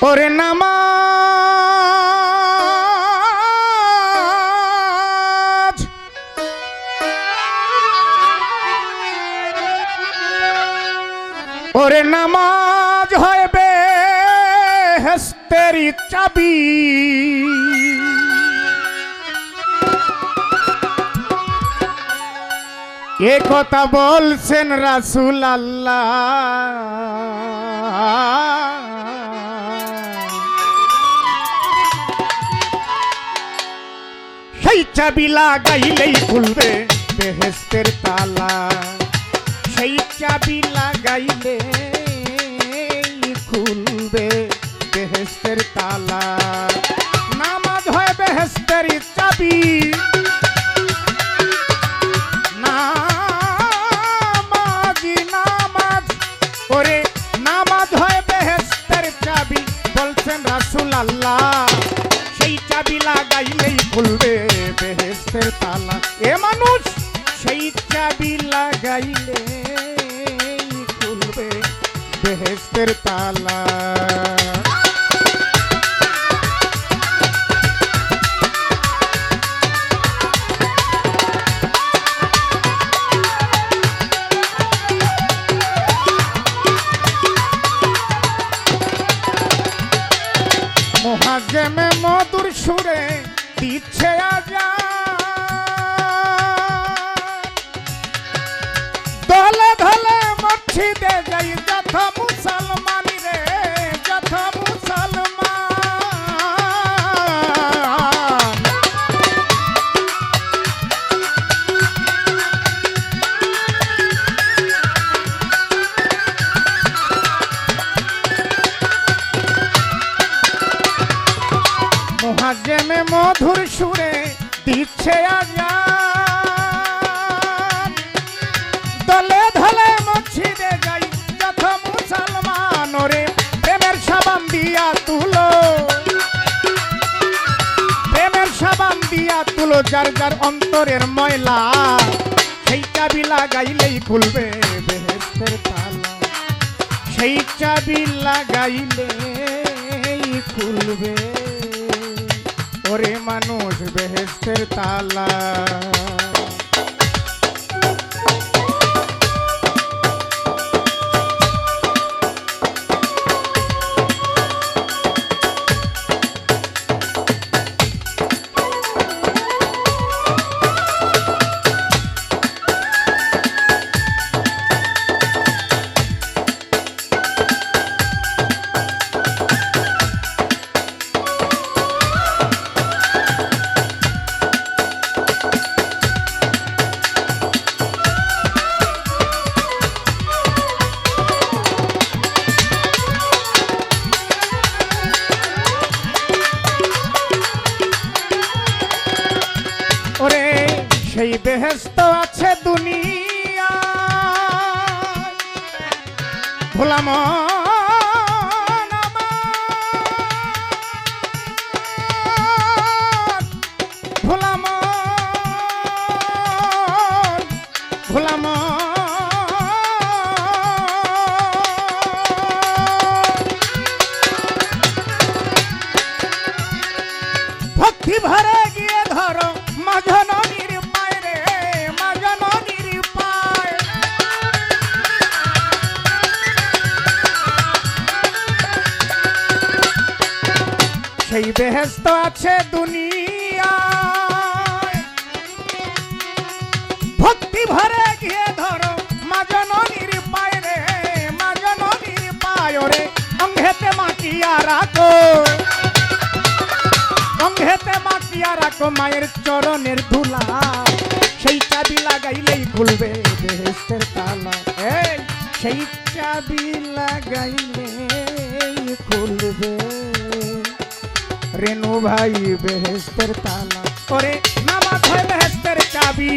ওরে নামাজ ওরে নামাজ হয় বেহেশতের চাবি এ কথা বলছেন রাসূল আল্লাহ সেই চাবি লাগাইলেই খুলবে বেহেশতের তালা সেই চাবি লাগাইলেই খুলবে বেহেশতের তালা নামাজ হয় বেহেশতের চাবি নামাজ ওরে নামাজ হয় বেহেশতের চাবি বলছেন রাসূল আল্লাহ সেই চাবি লাগাইলেই খুলবে বেহেশতের তালা এ মানুষ সেই চাবি লাগাইলেই খুলবে বেহেশতের তালা মুহাজ্জেমে মধুর সুরে দিচ্ছে আজান দলে দলে মসজিদে যাই যত মুসলমান রে যত মুসলমান মুহাজ্জেমে মধুর সুরে দিচ্ছে আজান দলে দলে মসজিদে যাই যত মুসলমান ওরে প্রেমের সাবান দিয়া তুলো প্রেমের সাবান দিয়া তুলো যার যার অন্তরের ময়লা সেই চাবি লাগাইলেই খুলবে বেহেশতের তালা সেই চাবি লাগাইলেই খুলবে ওরে মানুষ বেহেশতের তালা ওরে সেই বেহেশত আছে দুনিয়া ভোলাম ভোলাম ভোলাম ভক্তি ভরে গিয়ে ধরো মাজননীর পায় রে মাজননীর পায় সেই বেহেশত আছে দুনিয়ায় ভক্তি ভরে গিয়ে ধরো মাজননীর পায় রে মাজননীর পায় ওরে অঙ্গেতে মাটিয়া রাখো অঙ্গেতে মাটিয়া রাখো মায়ের চরণের ধুলা সেই চাবি লাগাইলেই খুলবে বেহেশতের তালা এই সেই চাবি লাগাইলেই খুলবে রেনু ভাই বেহেশতের তালা ওরে নামাজ হয় বেহেশতের চাবি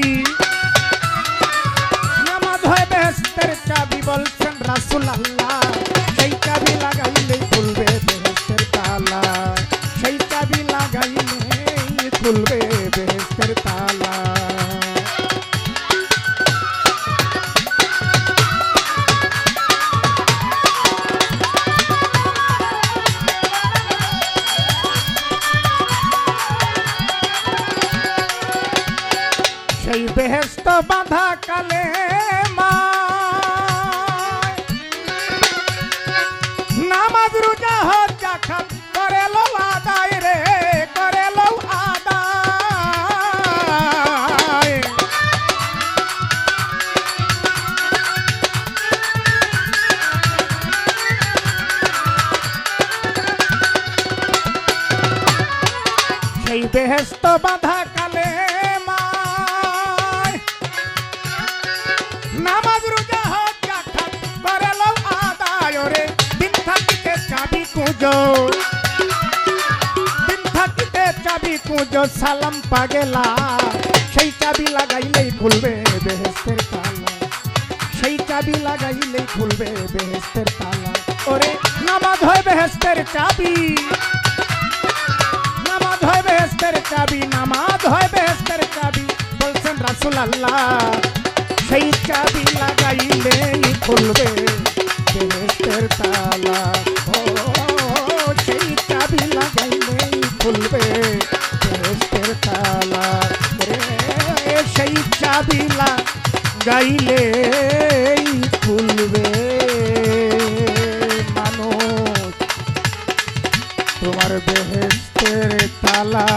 নামাজ হয় বেহেশতের চাবি বলছেন রাসূল আল্লাহ সেই চাবি লাগাইলেই খুলবে বেহেশতের তালা সেই চাবি লাগাইলেই খুলবে বেহেশতের তালা বেহেশত বাঁধা কালে নামাজ রোজা হজ জাকাত করে লো আদায় রে, করে লো আদায়। সেই বেহেশত বাঁধা কালে নামাজ রোজা হজ জাকাত করে লো আদায় রে। দিন থাকিতে চাবি কুঁজো, দিন থাকিতে চাবি কুঁজো সালাম পাগেলা, সেই চাবি লাগাইলেই খুলবে বেহেশতের তালা, সেই চাবি লাগাইলেই খুলবে বেহেশতের তালা। ওরে নামাজ হয় বেহেশতের চাবি, নামাজ হয় বেহেশতের চাবি, নামাজ হয় বেহেশতের চাবি বলছেন রাসূল আল্লাহ। সেই চাবি লাগাইলেই খুলবে বেহেশতের তালা, ও সেই চাবি লাগাইলেই খুলবে বেহেশতের তালা রে, সেই চাবি লাগাইলেই খুলবে মানুষ তোমার বেহেশতের তালা।